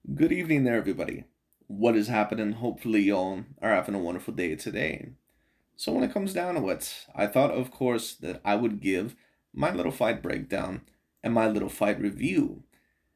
Good evening there, everybody. What is happening? Hopefully, y'all are having a wonderful day today. So, when it comes down to it, I thought, of course, that I would give my little fight breakdown and my little fight review.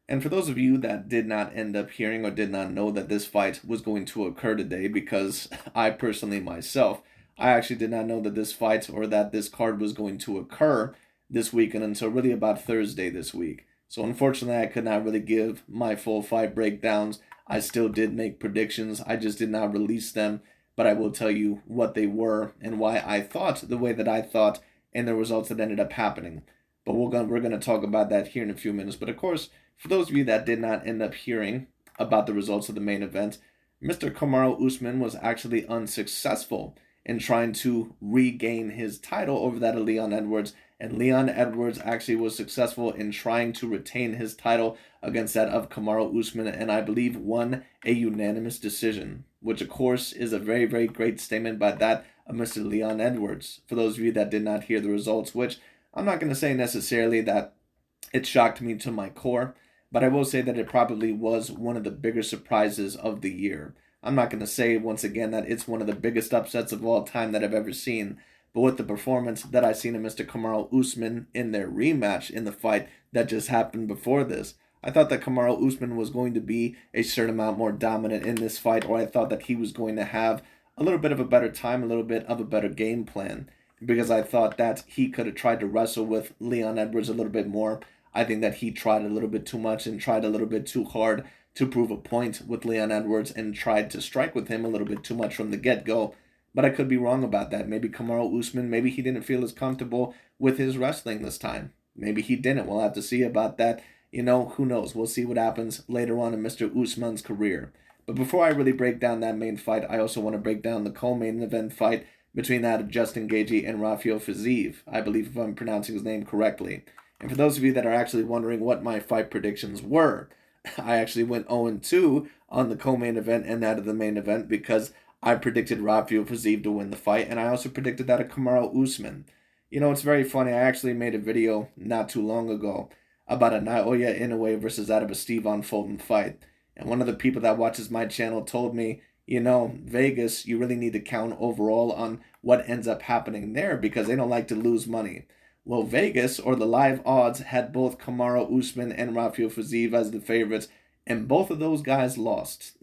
And for those of you that did not end up hearing or did not know that this fight was going to occur today, because I personally myself, I actually did not know that this fight or that this card was going to occur this weekend until really about Thursday this week. So unfortunately, I could not really give my full fight breakdowns. I still did make predictions. I just did not release them, but I will tell you what they were and why I thought the way that I thought and the results that ended up happening. But we're gonna talk about that here in a few minutes. But of course, for those of you that did not end up hearing about the results of the main event, Mr. Kamaru Usman was actually unsuccessful in trying to regain his title over that of Leon Edwards, and Leon Edwards actually was successful in trying to retain his title against that of Kamaru Usman, and I believe won a unanimous decision, which of course is a very, very great statement by that of Mr. Leon Edwards. For those of you that did not hear the results, which I'm not going to say necessarily that it shocked me to my core, but I will say that it probably was one of the bigger surprises of the year. I'm not going to say once again that it's one of the biggest upsets of all time that I've ever seen, but with the performance that I seen in Mr. Kamaru Usman in their rematch in the fight that just happened before this, I thought that Kamaru Usman was going to be a certain amount more dominant in this fight, or I thought that he was going to have a little bit of a better time, a little bit of a better game plan, because I thought that he could have tried to wrestle with Leon Edwards a little bit more. I think that he tried a little bit too much and tried a little bit too hard to prove a point with Leon Edwards and tried to strike with him a little bit too much from the get-go. But I could be wrong about that. Maybe Kamaru Usman, maybe he didn't feel as comfortable with his wrestling this time. Maybe he didn't. We'll have to see about that. Who knows? We'll see what happens later on in Mr. Usman's career. But before I really break down that main fight, I also want to break down the co-main event fight between that of Justin Gaethje and Rafael Fiziev. I believe if I'm pronouncing his name correctly. And for those of you that are actually wondering what my fight predictions were, I actually went 0-2 on the co-main event and that of the main event because I predicted Rafael Fiziev to win the fight, and I also predicted that of Kamaru Usman. It's very funny. I actually made a video not too long ago about a Naoya Inoue versus that of a Steven Fulton fight. And one of the people that watches my channel told me, Vegas, you really need to count overall on what ends up happening there because they don't like to lose money. Well, Vegas, or the live odds, had both Kamaru Usman and Rafael Fiziev as the favorites, and both of those guys lost.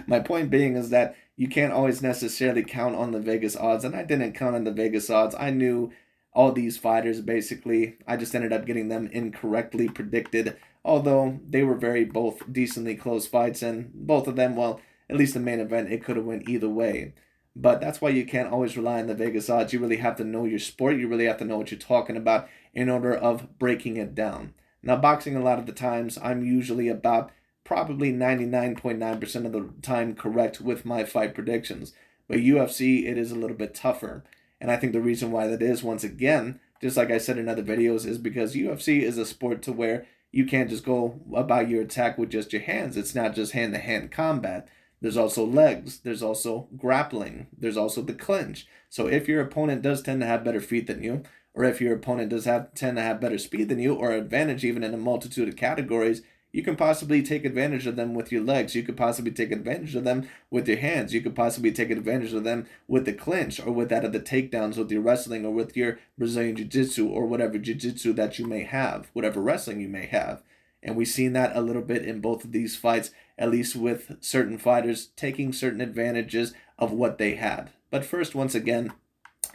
My point being is that you can't always necessarily count on the Vegas odds, and I didn't count on the Vegas odds. I knew all these fighters, basically. I just ended up getting them incorrectly predicted, although they were very both decently close fights, and both of them, well, at least the main event, it could have went either way. But that's why you can't always rely on the Vegas odds. You really have to know your sport. You really have to know what you're talking about in order of breaking it down. Now, boxing, a lot of the times, I'm usually about probably 99.9% of the time correct with my fight predictions. But UFC, it is a little bit tougher. And I think the reason why that is, once again, just like I said in other videos, is because UFC is a sport to where you can't just go about your attack with just your hands. It's not just hand-to-hand combat. There's also legs. There's also grappling. There's also the clinch. So if your opponent does tend to have better feet than you, or if your opponent does tend to have better speed than you, or advantage even in a multitude of categories, you can possibly take advantage of them with your legs. You could possibly take advantage of them with your hands. You could possibly take advantage of them with the clinch or with that of the takedowns with your wrestling or with your Brazilian Jiu-Jitsu or whatever Jiu-Jitsu that you may have, whatever wrestling you may have. And we've seen that a little bit in both of these fights, at least with certain fighters taking certain advantages of what they had. But first, once again,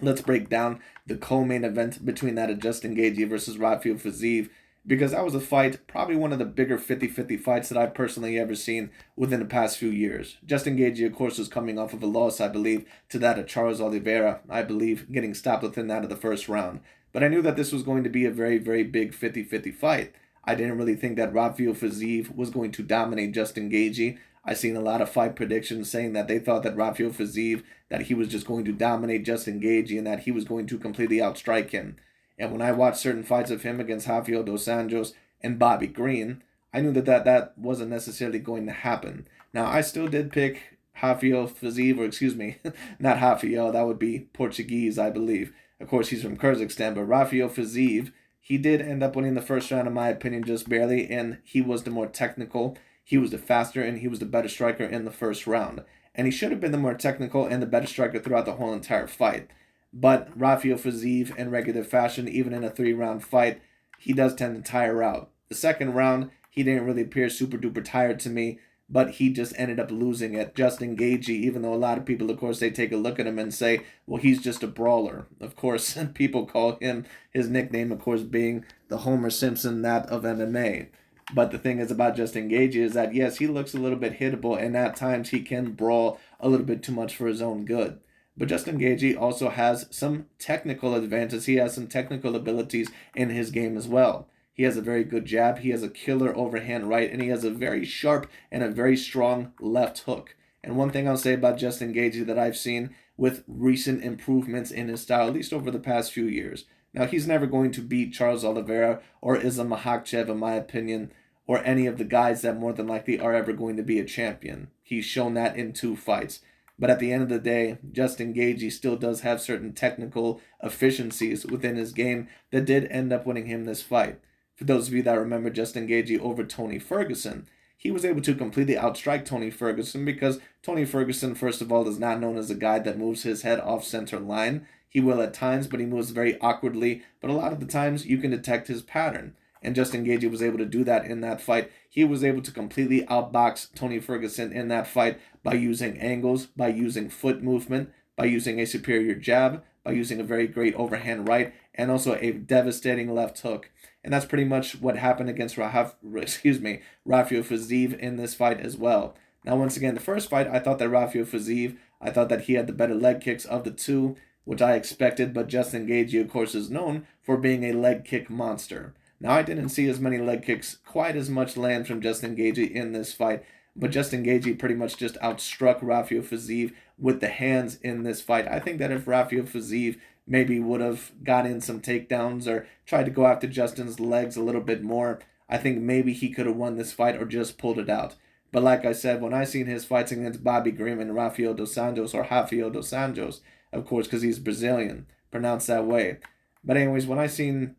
let's break down the co-main event between that of Justin Gaethje versus Rafael Fiziev, because that was a fight, probably one of the bigger 50-50 fights that I've personally ever seen within the past few years. Justin Gaethje, of course, was coming off of a loss, I believe, to that of Charles Oliveira, I believe, getting stopped within that of the first round. But I knew that this was going to be a very, very big 50-50 fight. I didn't really think that Rafael Fiziev was going to dominate Justin Gaethje. I seen a lot of fight predictions saying that they thought that Rafael Fiziev, that he was just going to dominate Justin Gaethje and that he was going to completely outstrike him. And when I watched certain fights of him against Rafael dos Anjos and Bobby Green, I knew that wasn't necessarily going to happen. Now, I still did pick Rafael Fiziev, or excuse me, not Rafael, that would be Portuguese, I believe. Of course, he's from Kyrgyzstan, but Rafael Fiziev, he did end up winning the first round, in my opinion, just barely, and he was the more technical. he was the faster and he was the better striker in the first round. And he should have been the more technical and the better striker throughout the whole entire fight. But Rafael Fiziev, in regular fashion, even in a 3-round fight, he does tend to tire out. The second round, he didn't really appear super duper tired to me, but he just ended up losing it. Justin Gaethje, even though a lot of people, of course, they take a look at him and say, well, he's just a brawler. Of course, people call him, his nickname, of course, being the Homer Simpson, that of MMA. But the thing is about Justin Gaethje is that, yes, he looks a little bit hittable, and at times he can brawl a little bit too much for his own good. But Justin Gaethje also has some technical advantages. He has some technical abilities in his game as well. He has a very good jab, he has a killer overhand right, and he has a very sharp and a very strong left hook. And one thing I'll say about Justin Gaethje that I've seen with recent improvements in his style, at least over the past few years. Now, he's never going to beat Charles Oliveira or Islam Makhachev, in my opinion, or any of the guys that more than likely are ever going to be a champion. He's shown that in 2 fights. But at the end of the day, Justin Gaethje still does have certain technical efficiencies within his game that did end up winning him this fight. For those of you that remember Justin Gaethje over Tony Ferguson, he was able to completely outstrike Tony Ferguson because Tony Ferguson, first of all, is not known as a guy that moves his head off center line. He will at times, but he moves very awkwardly. But a lot of the times, you can detect his pattern. And Justin Gaethje was able to do that in that fight. He was able to completely outbox Tony Ferguson in that fight by using angles, by using foot movement, by using a superior jab, by using a very great overhand right, and also a devastating left hook. And that's pretty much what happened against Rafael Fiziev in this fight as well. Now, once again, the first fight, I thought that Rafael Fiziev, I thought that he had the better leg kicks of the two, which I expected, but Justin Gaethje, of course, is known for being a leg kick monster. Now, I didn't see as many leg kicks, quite as much land from Justin Gaethje in this fight, but Justin Gaethje pretty much just outstruck Rafael Fiziev with the hands in this fight. I think that if Rafael Fiziev maybe would have got in some takedowns or tried to go after Justin's legs a little bit more, I think maybe he could have won this fight or just pulled it out. But like I said, when I seen his fights against Bobby Green and Rafael dos Anjos, or Rafael dos Anjos, of course, because he's Brazilian, pronounced that way. But anyways, when I seen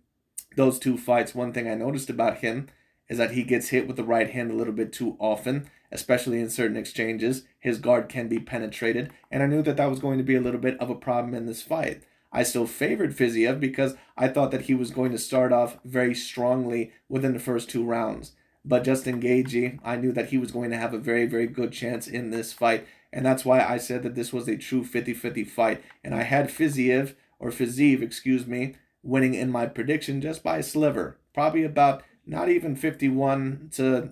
those 2 fights, one thing I noticed about him is that he gets hit with the right hand a little bit too often, especially in certain exchanges. His guard can be penetrated, and I knew that that was going to be a little bit of a problem in this fight. I still favored Fiziev because I thought that he was going to start off very strongly within the first 2 rounds. But Justin Gaethje, I knew that he was going to have a very, very good chance in this fight, and that's why I said that this was a true 50-50 fight. And I had Fiziev, winning in my prediction just by a sliver, probably about not even 51 to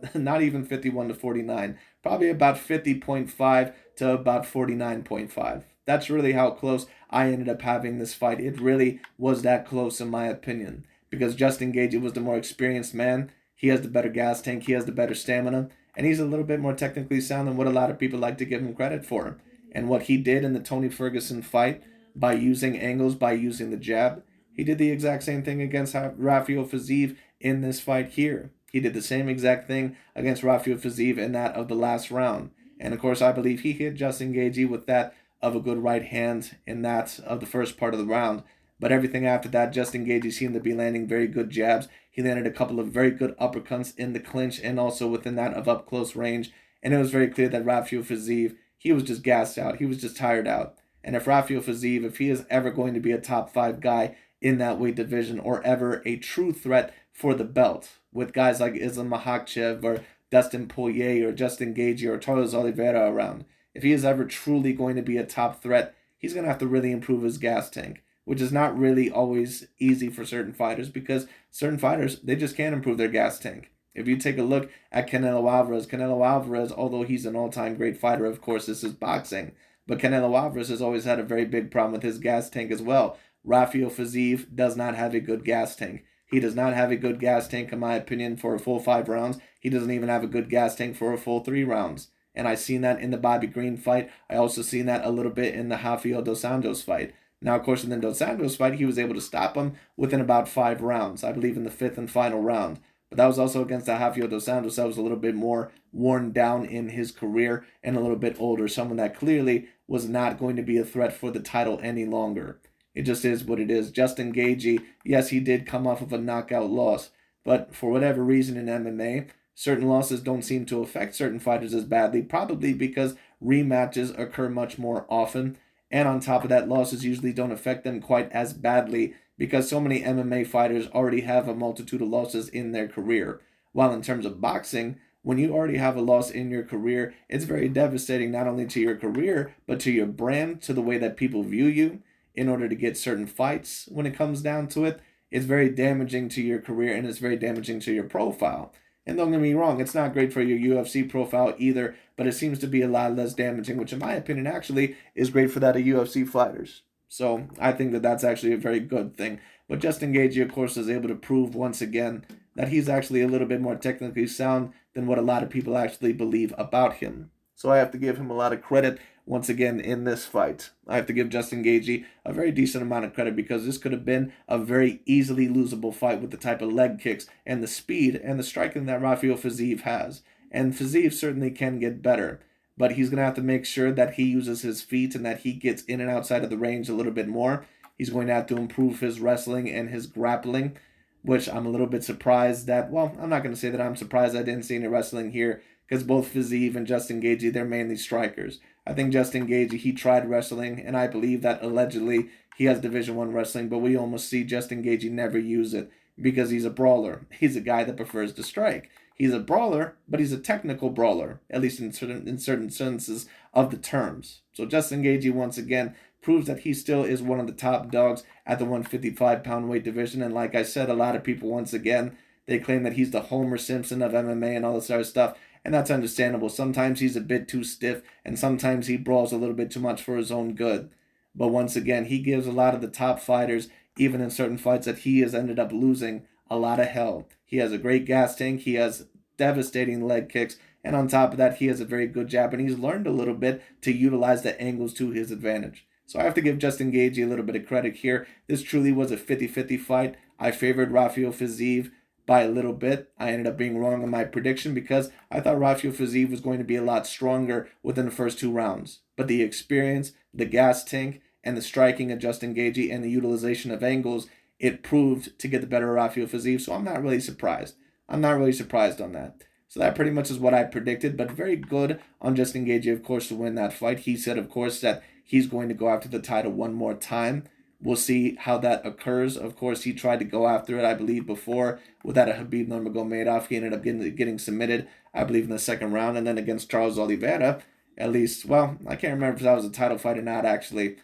49, probably about 50.5 to about 49.5. That's really how close I ended up having this fight. It really was that close in my opinion, because Justin Gaethje was the more experienced man. He has the better gas tank, he has the better stamina, and he's a little bit more technically sound than what a lot of people like to give him credit for. And what he did in the Tony Ferguson fight, by using angles, by using the jab, he did the exact same thing against Rafael Fiziev in this fight here. He did the same exact thing against Rafael Fiziev in that of the last round. And of course, I believe he hit Justin Gaethje with that of a good right hand in that of the first part of the round. But everything after that, Justin Gaethje seemed to be landing very good jabs. He landed a couple of very good uppercuts in the clinch and also within that of up close range. And it was very clear that Rafael Fiziev, he was just gassed out. He was just tired out. And if Rafael Fiziev, if he is ever going to be a top 5 guy in that weight division, or ever a true threat for the belt, with guys like Islam Makhachev or Dustin Poirier or Justin Gaethje or Charles Oliveira around, if he is ever truly going to be a top threat, he's going to have to really improve his gas tank, which is not really always easy for certain fighters, because certain fighters, they just can't improve their gas tank. If you take a look at Canelo Alvarez, although he's an all-time great fighter, of course, this is boxing, but Canelo Alvarez has always had a very big problem with his gas tank as well. Rafael Fiziev does not have a good gas tank. He does not have a good gas tank, in my opinion, for a full 5 rounds. He doesn't even have a good gas tank for a full 3 rounds. And I seen that in the Bobby Green fight. I also seen that a little bit in the Rafael dos Anjos fight. Now, of course, in the dos Anjos fight, he was able to stop him within about 5 rounds, I believe in the 5th and final round. But that was also against the Rafael dos Anjos that was a little bit more worn down in his career and a little bit older, someone that clearly was not going to be a threat for the title any longer. It just is what it is. Justin Gaethje, yes, he did come off of a knockout loss, but for whatever reason in MMA, certain losses don't seem to affect certain fighters as badly, probably because rematches occur much more often. And on top of that, losses usually don't affect them quite as badly because so many MMA fighters already have a multitude of losses in their career. While in terms of boxing, when you already have a loss in your career, it's very devastating not only to your career, but to your brand, to the way that people view you in order to get certain fights when it comes down to it. It's very damaging to your career and it's very damaging to your profile. And don't get me wrong, it's not great for your UFC profile either, but it seems to be a lot less damaging, which in my opinion actually is great for that of UFC fighters. So I think that that's actually a very good thing. But Justin Gaethje, of course, is able to prove once again that he's actually a little bit more technically sound than what a lot of people actually believe about him. So I have to give him a lot of credit once again in this fight. I have to give Justin Gaethje a very decent amount of credit because this could have been a very easily losable fight with the type of leg kicks and the speed and the striking that Rafael Fiziev has. And Fiziev certainly can get better, but he's going to have to make sure that he uses his feet and that he gets in and outside of the range a little bit more. He's going to have to improve his wrestling and his grappling, which I'm a little bit surprised that, well, I'm not going to say that I'm surprised I didn't see any wrestling here because both Fiziev and Justin Gaethje, they're mainly strikers. I think Justin Gaethje, he tried wrestling, and I believe that allegedly he has Division I wrestling, but we almost see Justin Gaethje never use it because he's a brawler. He's a guy that prefers to strike. He's a brawler, but he's a technical brawler, at least in certain senses of the terms. So Justin Gaethje, once again, proves that he still is one of the top dogs at the 155-pound weight division. And like I said, a lot of people, once again, they claim that he's the Homer Simpson of MMA and all this other stuff. And that's understandable. Sometimes he's a bit too stiff, and sometimes he brawls a little bit too much for his own good. But once again, he gives a lot of the top fighters, even in certain fights that he has ended up losing, a lot of hell. He has a great gas tank. He has devastating leg kicks. And on top of that, he has a very good jab. And he's learned a little bit to utilize the angles to his advantage. So I have to give Justin Gaethje a little bit of credit here. This truly was a 50-50 fight. I favored Rafael Fiziev by a little bit. I ended up being wrong on my prediction because I thought Rafael Fiziev was going to be a lot stronger within the first two rounds. But the experience, the gas tank, and the striking of Justin Gaethje and the utilization of angles, it proved to get the better of Rafael Fiziev. So I'm not really surprised. I'm not really surprised on that. So that pretty much is what I predicted, but very good on Justin Gaethje, of course, to win that fight. He said, of course, that he's going to go after the title one more time. We'll see how that occurs. Of course, he tried to go after it, I believe, before with that Khabib Nurmagomedov. He ended up getting submitted, I believe, in the second round. And then against Charles Oliveira, at least, well, I can't remember if that was a title fight or not, actually,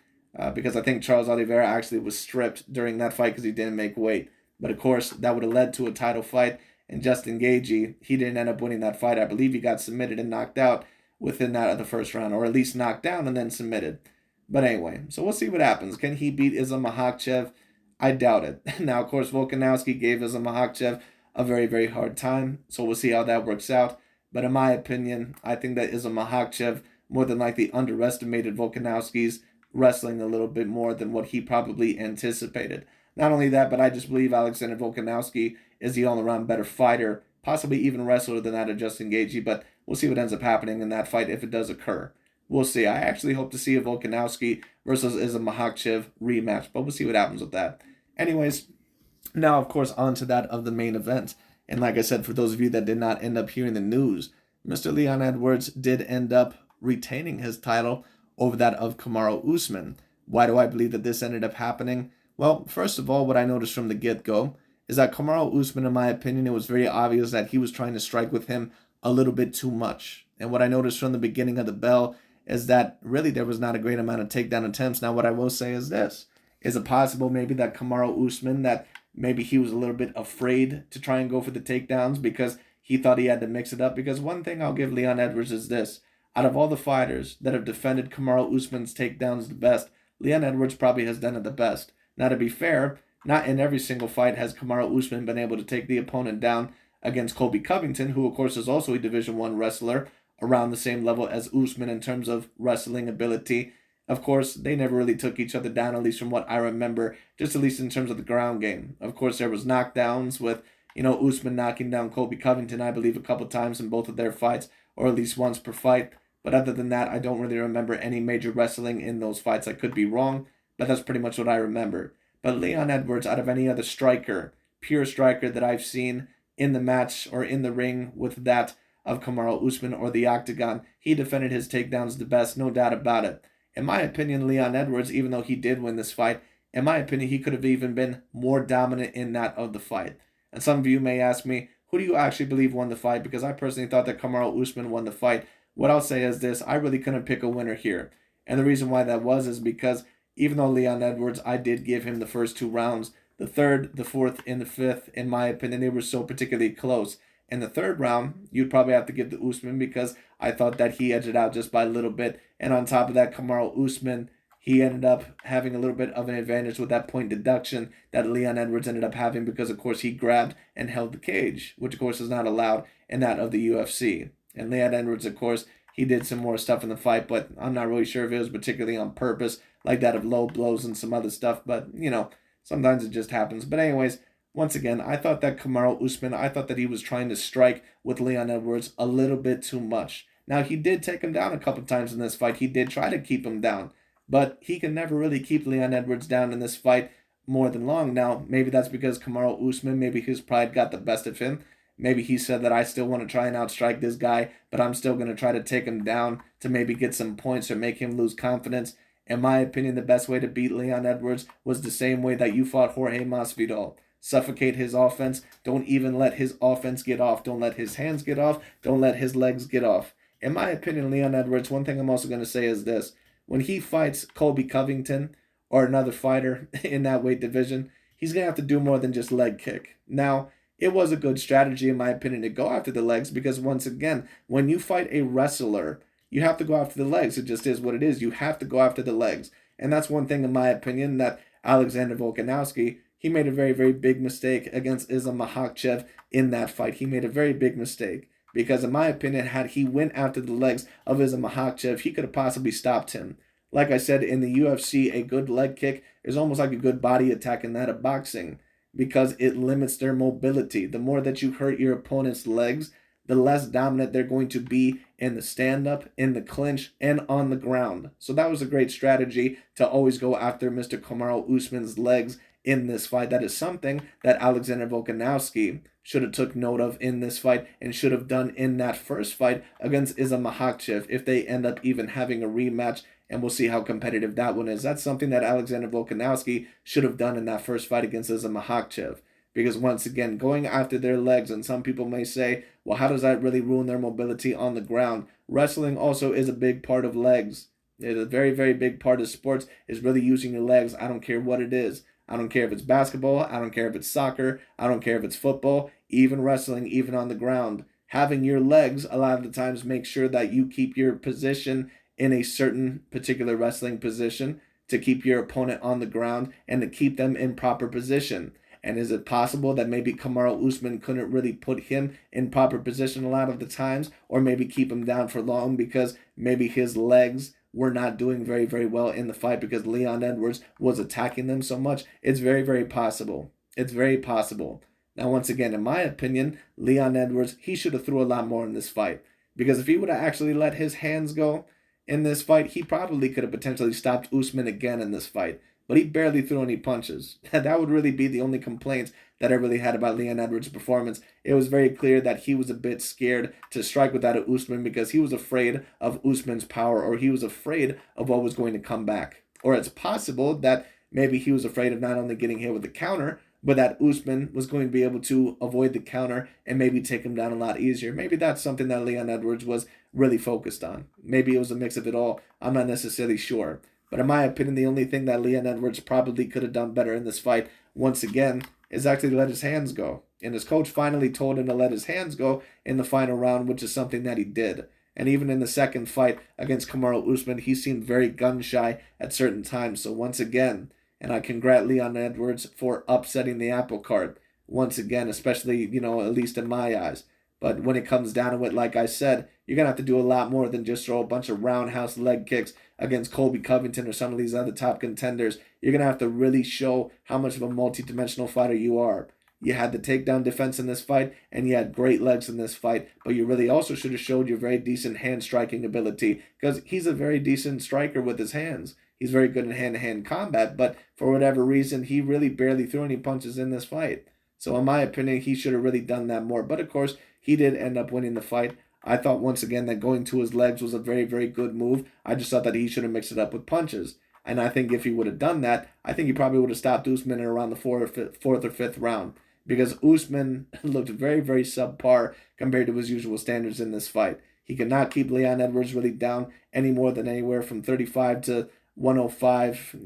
because I think Charles Oliveira actually was stripped during that fight because he didn't make weight. But, of course, that would have led to a title fight. And Justin Gaethje, he didn't end up winning that fight. I believe he got submitted and knocked out within that of the first round, or at least knocked down and then submitted. But anyway, so we'll see what happens. Can he beat Islam Makhachev? I doubt it. Now, of course, Volkanovski gave Islam Makhachev a very, very hard time, so we'll see how that works out. But in my opinion, I think that Islam Makhachev more than likely underestimated Volkanovski's wrestling a little bit more than what he probably anticipated. Not only that, but I just believe Alexander Volkanovski is the all-around better fighter, possibly even wrestler than that of Justin Gaethje, but we'll see what ends up happening in that fight if it does occur. We'll see. I actually hope to see a Volkanovski versus Islam Makhachev rematch, but we'll see what happens with that. Anyways, now, of course, on to that of the main event. And like I said, for those of you that did not end up hearing the news, Mr. Leon Edwards did end up retaining his title over that of Kamaru Usman. Why do I believe that this ended up happening? Well, first of all, what I noticed from the get-go is that Kamaru Usman, in my opinion, it was very obvious that he was trying to strike with him a little bit too much. And what I noticed from the beginning of the bell is that really there was not a great amount of takedown attempts. Now, what I will say is this. Is it possible maybe that Kamaru Usman, that maybe he was a little bit afraid to try and go for the takedowns because he thought he had to mix it up? Because one thing I'll give Leon Edwards is this. Out of all the fighters that have defended Kamaru Usman's takedowns the best, Leon Edwards probably has done it the best. Now, to be fair, not in every single fight has Kamaru Usman been able to take the opponent down against Colby Covington, who, of course, is also a Division I wrestler around the same level as Usman in terms of wrestling ability. Of course, they never really took each other down, at least from what I remember, just at least in terms of the ground game. Of course, there was knockdowns with, Usman knocking down Colby Covington, I believe, a couple times in both of their fights, or at least once per fight. But other than that, I don't really remember any major wrestling in those fights. I could be wrong, but that's pretty much what I remember. But Leon Edwards, out of any other striker, pure striker that I've seen, in the match or in the ring with that of Kamaru Usman or the octagon. He defended his takedowns the best, no doubt about it. In my opinion, Leon Edwards, even though he did win this fight, in my opinion, he could have even been more dominant in that of the fight. And some of you may ask me, who do you actually believe won the fight? Because I personally thought that Kamaru Usman won the fight. What I'll say is this, I really couldn't pick a winner here. And the reason why that was is because even though Leon Edwards, I did give him the first 2 rounds, the third, the fourth, and the fifth, in my opinion, they were so particularly close. In the third round, you'd probably have to give to Usman because I thought that he edged it out just by a little bit. And on top of that, Kamaru Usman, he ended up having a little bit of an advantage with that point deduction that Leon Edwards ended up having because, of course, he grabbed and held the cage, which, of course, is not allowed in that of the UFC. And Leon Edwards, of course, he did some more stuff in the fight, but I'm not really sure if it was particularly on purpose, like that of low blows and some other stuff. But, sometimes it just happens. But anyways, once again, I thought that Kamaru Usman, I thought that he was trying to strike with Leon Edwards a little bit too much. Now, he did take him down a couple times in this fight. He did try to keep him down, but he can never really keep Leon Edwards down in this fight more than long. Now, maybe that's because Kamaru Usman, maybe his pride got the best of him. Maybe he said that I still want to try and outstrike this guy, but I'm still going to try to take him down to maybe get some points or make him lose confidence. In my opinion, the best way to beat Leon Edwards was the same way that you fought Jorge Masvidal. Suffocate his offense. Don't even let his offense get off. Don't let his hands get off. Don't let his legs get off. In my opinion, Leon Edwards, one thing I'm also going to say is this. When he fights Colby Covington or another fighter in that weight division, he's going to have to do more than just leg kick. Now, it was a good strategy, in my opinion, to go after the legs because, once again, when you fight a wrestler, you have to go after the legs. It just is what it is. You have to go after the legs. And that's one thing, in my opinion, that Alexander Volkanovski, he made a very, very big mistake against Islam Makhachev in that fight. He made a very big mistake because, in my opinion, had he went after the legs of Islam Makhachev, he could have possibly stopped him. Like I said, in the UFC, a good leg kick is almost like a good body attack in that of boxing because it limits their mobility. The more that you hurt your opponent's legs, the less dominant they're going to be in the stand-up, in the clinch, and on the ground. So that was a great strategy to always go after Mr. Kamaru Usman's legs in this fight. That is something that Alexander Volkanovski should have took note of in this fight and should have done in that first fight against Islam Makhachev if they end up even having a rematch, and we'll see how competitive that one is. That's something that Alexander Volkanovski should have done in that first fight against Islam Makhachev. Because once again, going after their legs, and some people may say, well, how does that really ruin their mobility on the ground? Wrestling also is a big part of legs. It's a very, very big part of sports is really using your legs. I don't care what it is. I don't care if it's basketball. I don't care if it's soccer. I don't care if it's football. Even wrestling, even on the ground. Having your legs a lot of the times make sure that you keep your position in a certain particular wrestling position to keep your opponent on the ground and to keep them in proper position. And is it possible that maybe Kamaru Usman couldn't really put him in proper position a lot of the times, or maybe keep him down for long because maybe his legs were not doing very, very well in the fight because Leon Edwards was attacking them so much? It's very, very possible. It's very possible. Now, once again, in my opinion, Leon Edwards, he should have threw a lot more in this fight because if he would have actually let his hands go in this fight, he probably could have potentially stopped Usman again in this fight. But he barely threw any punches. That would really be the only complaints that I really had about Leon Edwards' performance. It was very clear that he was a bit scared to strike with that at Usman because he was afraid of Usman's power, or he was afraid of what was going to come back. Or it's possible that maybe he was afraid of not only getting hit with the counter, but that Usman was going to be able to avoid the counter and maybe take him down a lot easier. Maybe that's something that Leon Edwards was really focused on. Maybe it was a mix of it all. I'm not necessarily sure. But in my opinion, the only thing that Leon Edwards probably could have done better in this fight, once again, is actually let his hands go. And his coach finally told him to let his hands go in the final round, which is something that he did. And even in the second fight against Kamaru Usman, he seemed very gun-shy at certain times. So once again, and I congratulate Leon Edwards for upsetting the apple cart. Once again, especially, at least in my eyes. But when it comes down to it, like I said, you're going to have to do a lot more than just throw a bunch of roundhouse leg kicks against Colby Covington or some of these other top contenders. You're going to have to really show how much of a multi-dimensional fighter you are. You had the takedown defense in this fight, and you had great legs in this fight, but you really also should have showed your very decent hand striking ability because he's a very decent striker with his hands. He's very good in hand-to-hand combat, but for whatever reason, he really barely threw any punches in this fight. So in my opinion, he should have really done that more. But of course, he did end up winning the fight. I thought once again that going to his legs was a very, very good move. I just thought that he should have mixed it up with punches. And I think if he would have done that, I think he probably would have stopped Usman in around the fourth or fifth round. Because Usman looked very, very subpar compared to his usual standards in this fight. He could not keep Leon Edwards really down any more than anywhere from 35 to 105,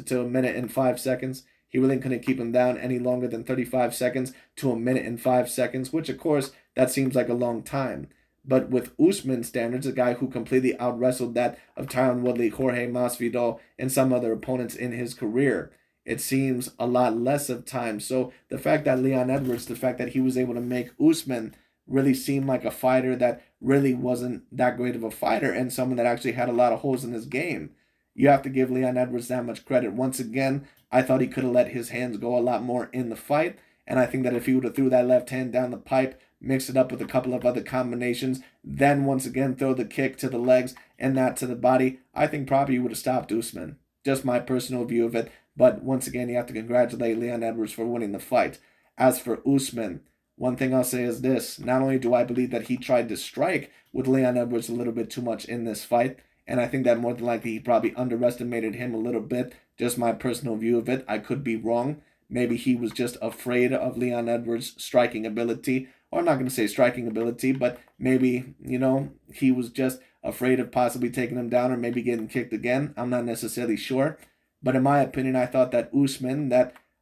to a minute and 5 seconds. He really couldn't keep him down any longer than 35 seconds to a minute and 5 seconds, which of course, that seems like a long time. But with Usman standards, a guy who completely out-wrestled that of Tyron Woodley, Jorge Masvidal, and some other opponents in his career, it seems a lot less of time. So the fact that Leon Edwards, the fact that he was able to make Usman really seem like a fighter that really wasn't that great of a fighter and someone that actually had a lot of holes in his game, you have to give Leon Edwards that much credit. Once again, I thought he could have let his hands go a lot more in the fight. And I think that if he would have threw that left hand down the pipe, mix it up with a couple of other combinations, then once again throw the kick to the legs and not to the body, I think probably he would have stopped Usman. Just my personal view of it. But once again, you have to congratulate Leon Edwards for winning the fight. As for Usman, one thing I'll say is this. Not only do I believe that he tried to strike with Leon Edwards a little bit too much in this fight, and I think that more than likely he probably underestimated him a little bit. Just my personal view of it. I could be wrong. Maybe he was just afraid of Leon Edwards' striking ability. Or I'm not going to say striking ability, but maybe, he was just afraid of possibly taking him down or maybe getting kicked again. I'm not necessarily sure. But in my opinion, I thought that Usman,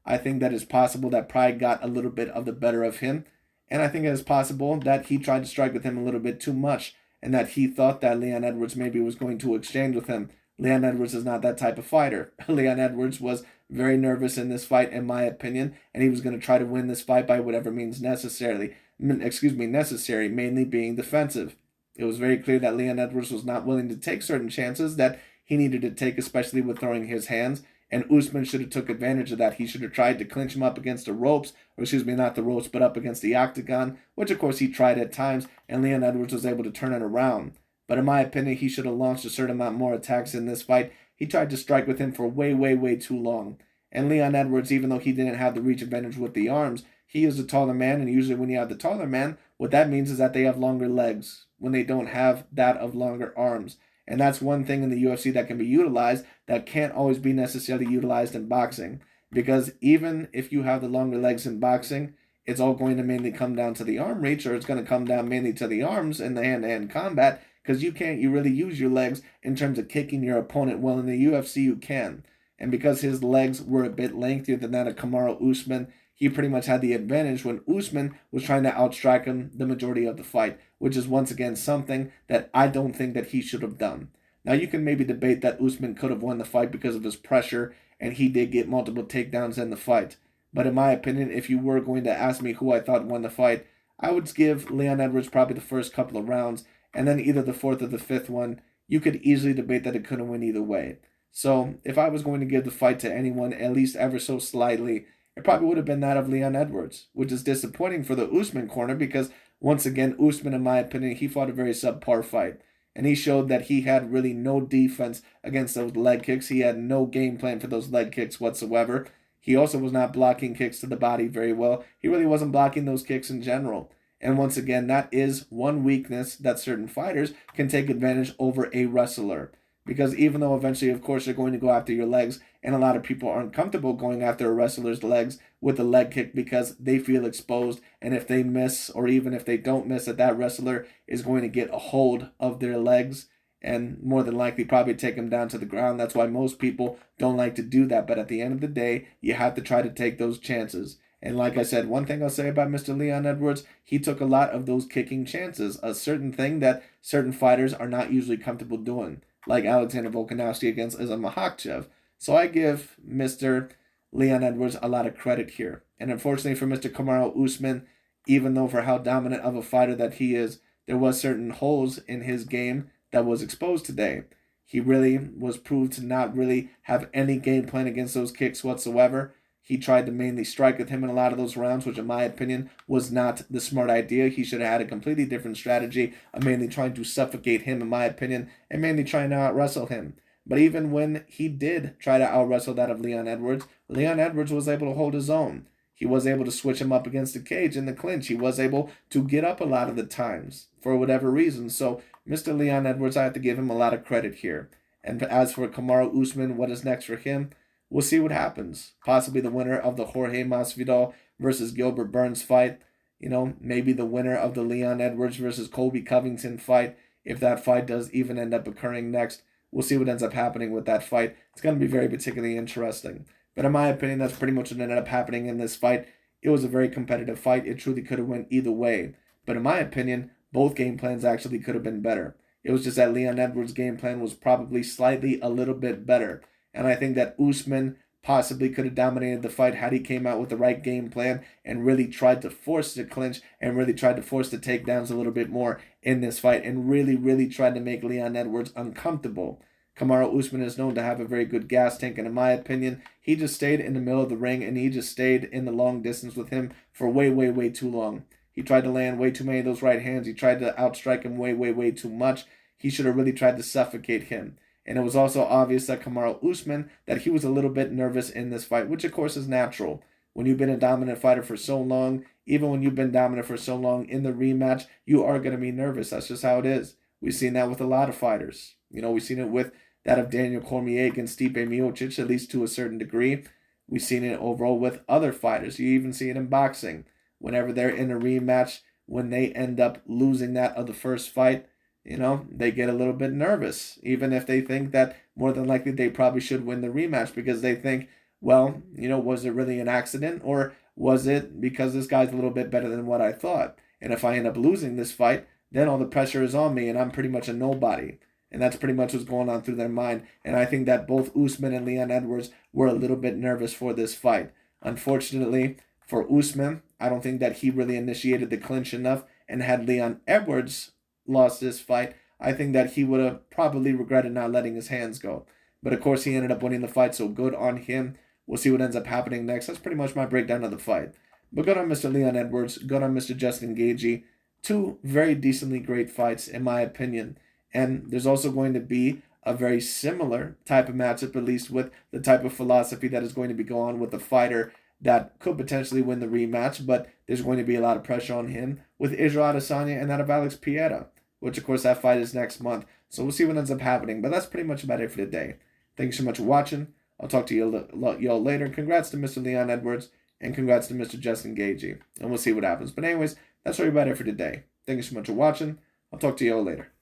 I think that it's possible that pride got a little bit of the better of him. And I think it is possible that he tried to strike with him a little bit too much and that he thought that Leon Edwards maybe was going to exchange with him. Leon Edwards is not that type of fighter. Leon Edwards was very nervous in this fight, in my opinion, and he was going to try to win this fight by whatever means necessary, mainly being defensive. It was very clear that Leon Edwards was not willing to take certain chances that he needed to take, especially with throwing his hands. And Usman should have took advantage of that. He should have tried to clinch him up against the ropes, not the ropes, but up against the octagon, which of course he tried at times, and Leon Edwards was able to turn it around. But in my opinion, he should have launched a certain amount more attacks in this fight. He tried to strike with him for way, way, way too long. And Leon Edwards, even though he didn't have the reach advantage with the arms, he is a taller man, and usually when you have the taller man, what that means is that they have longer legs when they don't have that of longer arms. And that's one thing in the UFC that can be utilized that can't always be necessarily utilized in boxing. Because even if you have the longer legs in boxing, it's all going to mainly come down to the arm reach, or it's going to come down mainly to the arms in the hand-to-hand combat, because you really use your legs in terms of kicking your opponent. Well, in the UFC, you can. And because his legs were a bit lengthier than that of Kamaru Usman, he pretty much had the advantage when Usman was trying to outstrike him the majority of the fight, which is once again something that I don't think that he should have done. Now, you can maybe debate that Usman could have won the fight because of his pressure, and he did get multiple takedowns in the fight. But in my opinion, if you were going to ask me who I thought won the fight, I would give Leon Edwards probably the first couple of rounds, and then either the fourth or the fifth one, you could easily debate that it couldn't win either way. So if I was going to give the fight to anyone, at least ever so slightly, it probably would have been that of Leon Edwards, which is disappointing for the Usman corner because, once again, Usman, in my opinion, he fought a very subpar fight. And he showed that he had really no defense against those leg kicks. He had no game plan for those leg kicks whatsoever. He also was not blocking kicks to the body very well. He really wasn't blocking those kicks in general. And once again, that is one weakness that certain fighters can take advantage over a wrestler. Because even though eventually, of course, they're going to go after your legs, and a lot of people aren't comfortable going after a wrestler's legs with a leg kick because they feel exposed, and if they miss, or even if they don't miss, that wrestler is going to get a hold of their legs and more than likely probably take them down to the ground. That's why most people don't like to do that. But at the end of the day, you have to try to take those chances. And like I said, one thing I'll say about Mr. Leon Edwards, he took a lot of those kicking chances, a certain thing that certain fighters are not usually comfortable doing, like Alexander Volkanovski against Islam Makhachev. So I give Mr. Leon Edwards a lot of credit here. And unfortunately for Mr. Kamaru Usman, even though for how dominant of a fighter that he is, there was certain holes in his game that was exposed today. He really was proved to not really have any game plan against those kicks whatsoever. He tried to mainly strike with him in a lot of those rounds, which in my opinion was not the smart idea. He should have had a completely different strategy of mainly trying to suffocate him, in my opinion, and mainly trying to out-wrestle him. But even when he did try to out-wrestle that of Leon Edwards was able to hold his own. He was able to switch him up against the cage in the clinch. He was able to get up a lot of the times for whatever reason. So Mr. Leon Edwards, I have to give him a lot of credit here. And as for Kamaru Usman, what is next for him? We'll see what happens. Possibly the winner of the Jorge Masvidal versus Gilbert Burns fight. Maybe the winner of the Leon Edwards versus Colby Covington fight. If that fight does even end up occurring next, we'll see what ends up happening with that fight. It's going to be very particularly interesting. But in my opinion, that's pretty much what ended up happening in this fight. It was a very competitive fight. It truly could have went either way. But in my opinion, both game plans actually could have been better. It was just that Leon Edwards' game plan was probably slightly a little bit better. And I think that Usman possibly could have dominated the fight had he came out with the right game plan and really tried to force the clinch and really tried to force the takedowns a little bit more in this fight and really tried to make Leon Edwards uncomfortable. Kamaru Usman is known to have a very good gas tank, and in my opinion, he just stayed in the middle of the ring and he just stayed in the long distance with him for way too long. He tried to land way too many of those right hands. He tried to outstrike him way too much. He should have really tried to suffocate him. And it was also obvious that Kamaru Usman, that he was a little bit nervous in this fight, which of course is natural. When you've been a dominant fighter for so long, even when you've been dominant for so long in the rematch, you are going to be nervous. That's just how it is. We've seen that with a lot of fighters. We've seen it with that of Daniel Cormier against Stipe Miocic, at least to a certain degree. We've seen it overall with other fighters. You even see it in boxing. Whenever they're in a rematch, when they end up losing that of the first fight, they get a little bit nervous, even if they think that more than likely they probably should win the rematch because they think, well, was it really an accident or was it because this guy's a little bit better than what I thought? And if I end up losing this fight, then all the pressure is on me and I'm pretty much a nobody. And that's pretty much what's going on through their mind. And I think that both Usman and Leon Edwards were a little bit nervous for this fight. Unfortunately, for Usman, I don't think that he really initiated the clinch enough. And had Leon Edwards lost this fight, I think that he would have probably regretted not letting his hands go. But of course, he ended up winning the fight, so good on him. We'll see what ends up happening next. That's pretty much my breakdown of the fight. But good on Mr. Leon Edwards, good on Mr. Justin Gaethje. Two very decently great fights, in my opinion. And there's also going to be a very similar type of matchup, at least with the type of philosophy that is going to be going on with the fighter that could potentially win the rematch, but there's going to be a lot of pressure on him with Israel Adesanya and that of Alex Pereira, which of course that fight is next month. So we'll see what ends up happening. But that's pretty much about it for today. Thank you so much for watching. I'll talk to y'all later. Congrats to Mr. Leon Edwards and congrats to Mr. Justin Gaethje. And we'll see what happens. But anyways, that's really about it for today. Thank you so much for watching. I'll talk to y'all later.